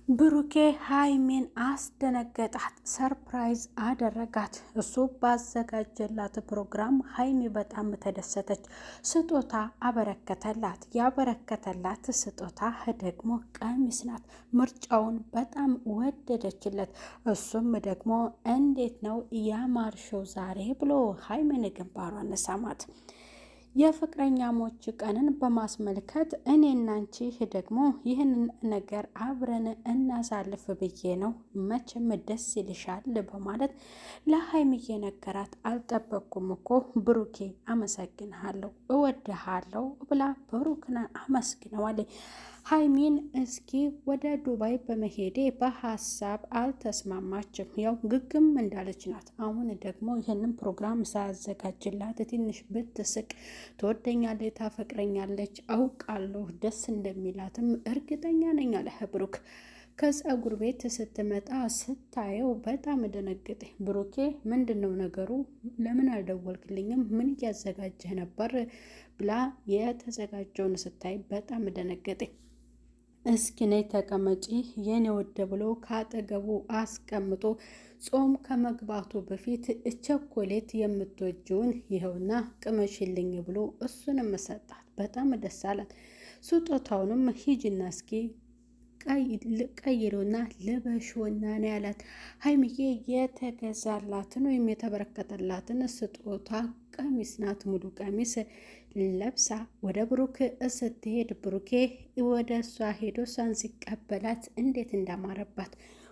ብሩኬ ሀይሚን አስደነገጣት፣ ሰርፕራይዝ አደረጋት። እሱ ባዘጋጀላት ፕሮግራም ሀይሚ በጣም ተደሰተች። ስጦታ አበረከተላት። ያበረከተላት ስጦታ ደግሞ ቀሚስ ናት። ምርጫውን በጣም ወደደችለት። እሱም ደግሞ እንዴት ነው ያማርሽው ዛሬ ብሎ ሀይሚን ግንባሯን ሳማት። የፍቅረኛሞች ቀንን በማስመልከት እኔና አንቺ ደግሞ ይህንን ነገር አብረን እናሳልፍ ብዬ ነው፣ መቼም ደስ ይልሻል በማለት ለሀይሚዬ ነገራት። አልጠበቅኩም እኮ ብሩኬ፣ አመሰግንሃለሁ፣ እወድሃለሁ ብላ ብሩክን አመስግነዋለች። ሀይሚን እስኪ ወደ ዱባይ በመሄዴ በሀሳብ አልተስማማችም። ያው ግግም እንዳለች ናት። አሁን ደግሞ ይህንን ፕሮግራም ሳያዘጋጅላት ትንሽ ብትስቅ ትወደኛለች፣ ታፈቅረኛለች፣ አውቃለሁ ደስ እንደሚላትም እርግጠኛ ነኝ አለ ብሩክ። ከፀጉር ቤት ስትመጣ ስታየው በጣም ደነገጠ። ብሩኬ ምንድን ነው ነገሩ? ለምን አልደወልክልኝም? ምን እያዘጋጀህ ነበር? ብላ የተዘጋጀውን ስታይ በጣም ደነገጠ። እስኪ ነይ ተቀመጪ የኔ ወደ ብሎ ካጠገቡ አስቀምጦ ጾም ከመግባቱ በፊት ቸኮሌት የምትወጂውን ይኸውና ቅመሽልኝ ብሎ እሱንም ሰጣት። በጣም ደስ አላት። ስጦታውንም ሂጂና እስኪ ቀይሩና ልበሽውና ነው ያላት። ሀይሚዬ የተገዛላትን ወይም የተበረከተላትን ስጦታ ቀሚስ ናት። ሙሉ ቀሚስ ለብሳ ወደ ብሩክ ስትሄድ ብሩኬ ወደ እሷ ሄዶ እሷን ሲቀበላት እንዴት እንዳማረባት!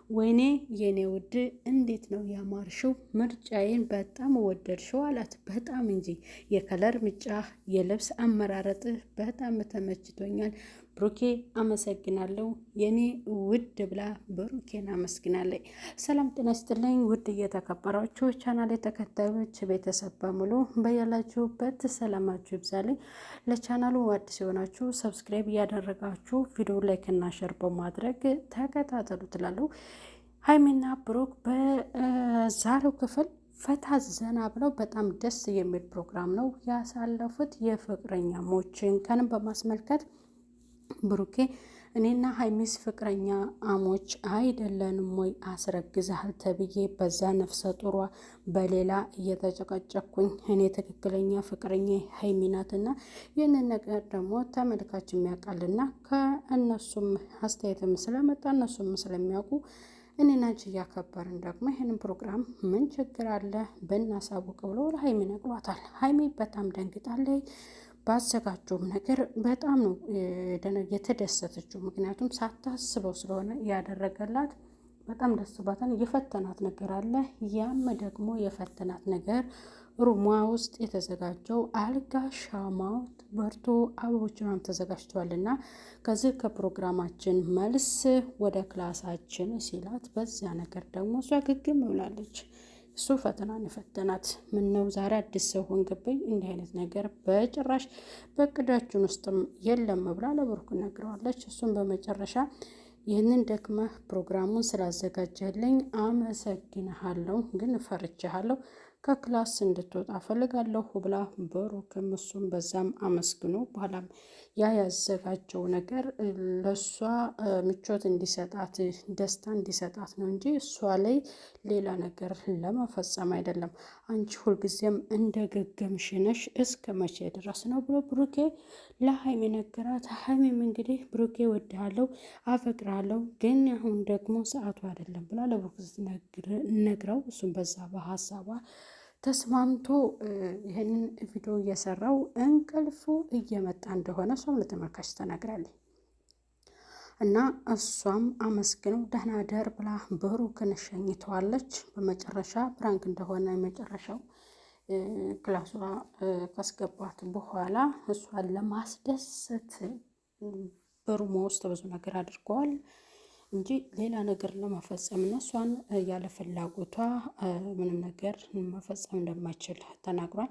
ወይኔ የኔ ውድ እንዴት ነው ያማርሽው! ምርጫዬን በጣም ወደድሽው አላት። በጣም እንጂ የከለር ምርጫ፣ የልብስ አመራረጥ በጣም ተመችቶኛል ብሩኬ፣ አመሰግናለሁ የኔ ውድ ብላ ብሩኬን አመስግናለች። ሰላም ጤና ይስጥልኝ ውድ እየተከበራችሁ ቻናል ተከታዮች ቤተሰብ በሙሉ በያላችሁበት ሰላማችሁ ይብዛልኝ። ለቻናሉ አዲስ የሆናችሁ ሰብስክራይብ እያደረጋችሁ ቪዲዮ ላይክ እና ሼር በማድረግ ተከታተሉ ትላለሁ። ሀይሚና ብሩክ በዛሬው ክፍል ፈታ ዘና ብለው በጣም ደስ የሚል ፕሮግራም ነው ያሳለፉት። የፍቅረኛሞችን ቀን በማስመልከት ብሩኬ እኔና ሀይሚስ ፍቅረኛ አሞች አይደለንም ወይ? አስረግዝሃል ተብዬ በዛ ነፍሰ ጡሯ በሌላ እየተጨቀጨኩኝ እኔ ትክክለኛ ፍቅረኛ ሀይሚ ናትና ይህንን ነገር ደግሞ ተመልካች የሚያውቃልና ከእነሱም አስተያየትም ስለመጣ እነሱም ስለሚያውቁ እኔና አንቺ እያከበርን ደግሞ ይህንን ፕሮግራም ምን ችግር አለ ብናሳውቅ ብሎ ለሀይሚ ነግሯታል። ሀይሚ በጣም ደንግጣለች። ባዘጋጀውም ነገር በጣም ነው የተደሰተችው። ምክንያቱም ሳታስበው ስለሆነ ያደረገላት በጣም ደስ ባታን። የፈተናት ነገር አለ። ያም ደግሞ የፈተናት ነገር ሩሟ ውስጥ የተዘጋጀው አልጋ፣ ሻማው በርቶ አበቦች ምናምን ተዘጋጅተዋልና ከዚህ ከፕሮግራማችን መልስ ወደ ክላሳችን ሲላት በዚያ ነገር ደግሞ እሷ ግግም ብላለች። እሱ ፈተናን የፈተናት ምን ነው ዛሬ አዲስ ሰው ሆንክብኝ፣ እንዲህ አይነት ነገር በጭራሽ በእቅዳችን ውስጥም የለም ብላ ለብሩክ ነግረዋለች። እሱም በመጨረሻ ይህንን ደክመህ ፕሮግራሙን ስላዘጋጀልኝ አመሰግንሃለሁ፣ ግን ፈርቻለሁ፣ ከክላስ እንድትወጣ ፈልጋለሁ ብላ ብሩክም እሱም በዛም አመስግኖ በኋላም ያ ያዘጋጀው ነገር ለእሷ ምቾት እንዲሰጣት ደስታ እንዲሰጣት ነው እንጂ እሷ ላይ ሌላ ነገር ለመፈጸም አይደለም። አንቺ ሁልጊዜም እንደገገምሽ ነሽ እስከ መቼ ድረስ ነው ብሎ ብሩኬ ለሀይሚ ነገራት። ሀይሚም እንግዲህ ብሩኬ ወድሃለሁ፣ አፈቅራለሁ፣ ግን አሁን ደግሞ ሰዓቱ አይደለም ብላ ለብሩክ ነግረው እሱም በዛ በሀሳቧ ተስማምቶ ይህንን ቪዲዮ እየሰራው እንቅልፉ እየመጣ እንደሆነ እሷም ለተመልካች ተናግራለች። እና እሷም አመስግነው ደህና ደር ብላ ብሩክን ሸኝተዋለች። በመጨረሻ ፕራንክ እንደሆነ የመጨረሻው ክላሷ ካስገባት በኋላ እሷን ለማስደሰት በሩሞ ውስጥ ብዙ ነገር አድርገዋል እንጂ ሌላ ነገር ለመፈጸም እና እሷን ያለ ፍላጎቷ ምንም ነገር መፈጸም እንደማይችል ተናግሯል።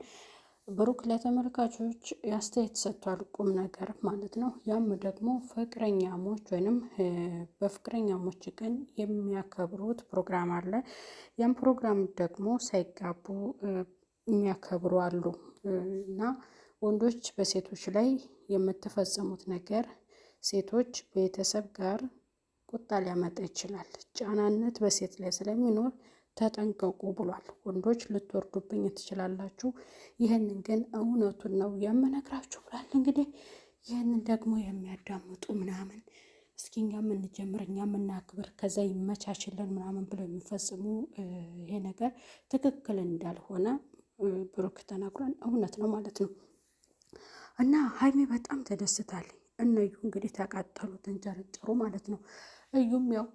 ብሩክ ለተመልካቾች አስተያየት ሰጥቷል፣ ቁም ነገር ማለት ነው። ያም ደግሞ ፍቅረኛሞች ወይንም በፍቅረኛሞች ቀን የሚያከብሩት ፕሮግራም አለ። ያም ፕሮግራም ደግሞ ሳይጋቡ የሚያከብሩ አሉ እና ወንዶች በሴቶች ላይ የምትፈጸሙት ነገር ሴቶች ቤተሰብ ጋር ቁጣ ሊያመጣ ይችላል። ጫናነት በሴት ላይ ስለሚኖር ተጠንቀቁ ብሏል። ወንዶች ልትወርዱብኝ ትችላላችሁ፣ ይህንን ግን እውነቱን ነው የምነግራችሁ ብሏል። እንግዲህ ይህንን ደግሞ የሚያዳምጡ ምናምን እስኪ እኛ የምንጀምር እኛ የምናክብር ከዛ ይመቻችልን ምናምን ብለው የሚፈጽሙ ይሄ ነገር ትክክል እንዳልሆነ ብሩክ ተናግሯል። እውነት ነው ማለት ነው። እና ሀይሚ በጣም ተደስታለች። እነዩ እንግዲህ ተቃጠሉ፣ ተንጨረጨሩ ማለት ነው። እዩም ያው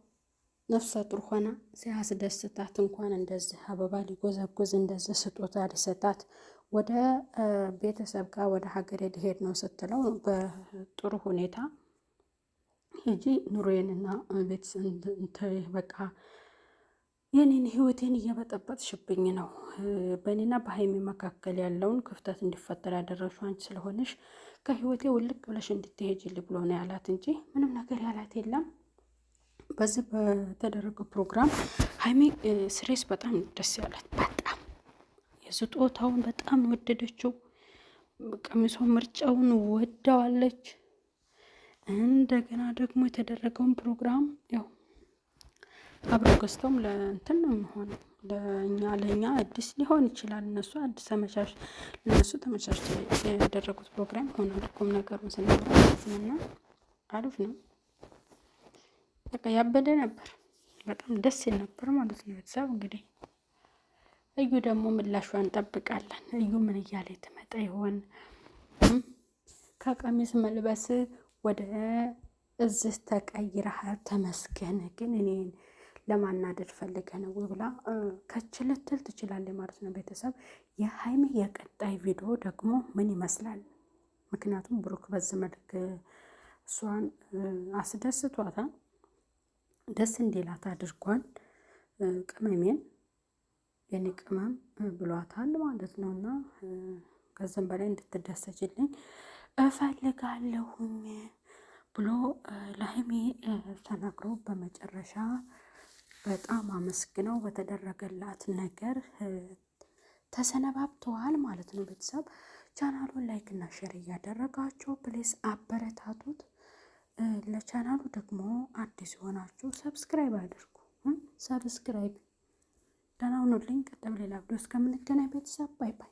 ነፍሰ ጡር ሆና ሲያስደስታት እንኳን እንደዚህ አበባ ሊጎዘጉዝ እንደዚህ ስጦታ ሊሰጣት ወደ ቤተሰብ ጋር ወደ ሀገሬ ሊሄድ ነው ስትለው በጥሩ ሁኔታ ሂጂ ኑሮዬንና በቃ የኔን ህይወቴን እየበጠበጥሽብኝ ነው፣ በእኔና በሀይሚ መካከል ያለውን ክፍተት እንዲፈጠር ያደረግሽው አንቺ ስለሆነሽ ከህይወቴ ውልቅ ብለሽ እንድትሄጂልኝ ብሎ ነው ያላት እንጂ ምንም ነገር ያላት የለም። በዚህ በተደረገው ፕሮግራም ሀይሚ ስሬስ በጣም ደስ ያላት፣ በጣም የስጦታውን በጣም ወደደችው። ቀሚሶ ምርጫውን ወደዋለች። እንደገና ደግሞ የተደረገውን ፕሮግራም ያው አብረው ገዝተውም ለእንትን ነው የሚሆነው ለእኛ አዲስ ሊሆን ይችላል። እነሱ አዲስ ተመቻች ለእነሱ ተመቻች ያደረጉት ፕሮግራም ይሆናል። ቁም ነገሩን ስናና አሪፍ ነው። በቃ ያበደ ነበር። በጣም ደስ ይል ነበር ማለት ነው። ቤተሰብ እንግዲህ እዩ ደግሞ ምላሿን እንጠብቃለን። እዩ ምን እያለ ትመጣ ይሆን? ከቀሚስ መልበስ ወደ እዚህ ተቀይረሃል፣ ተመስገን። ግን እኔን ለማናደድ ፈልገ ነው ብላ ከችልትል ትችላለች ማለት ነው። ቤተሰብ የሀይሚ የቀጣይ ቪዲዮ ደግሞ ምን ይመስላል? ምክንያቱም ብሩክ በዚህ መልክ እሷን አስደስቷታል፣ ደስ እንዲላት አድርጓል። ቅመሜን የኔ ቅመም ብሏታል ማለት ነው። እና ከዚህም በላይ እንድትደሰችልኝ እፈልጋለሁኝ ብሎ ለሀይሚ ተናግሮ በመጨረሻ በጣም አመስግነው በተደረገላት ነገር ተሰነባብተዋል ማለት ነው። ቤተሰብ ቻናሉን ላይክ እና ሼር እያደረጋችሁ ፕሌስ አበረታቱት። ለቻናሉ ደግሞ አዲስ የሆናችሁ ሰብስክራይብ አድርጉ። ሰብስክራይብ ደህና ሁኑልኝ። ቀጥሎ ሌላ ቪዲዮ እስከምንገናኝ ቤተሰብ ባይ ባይ።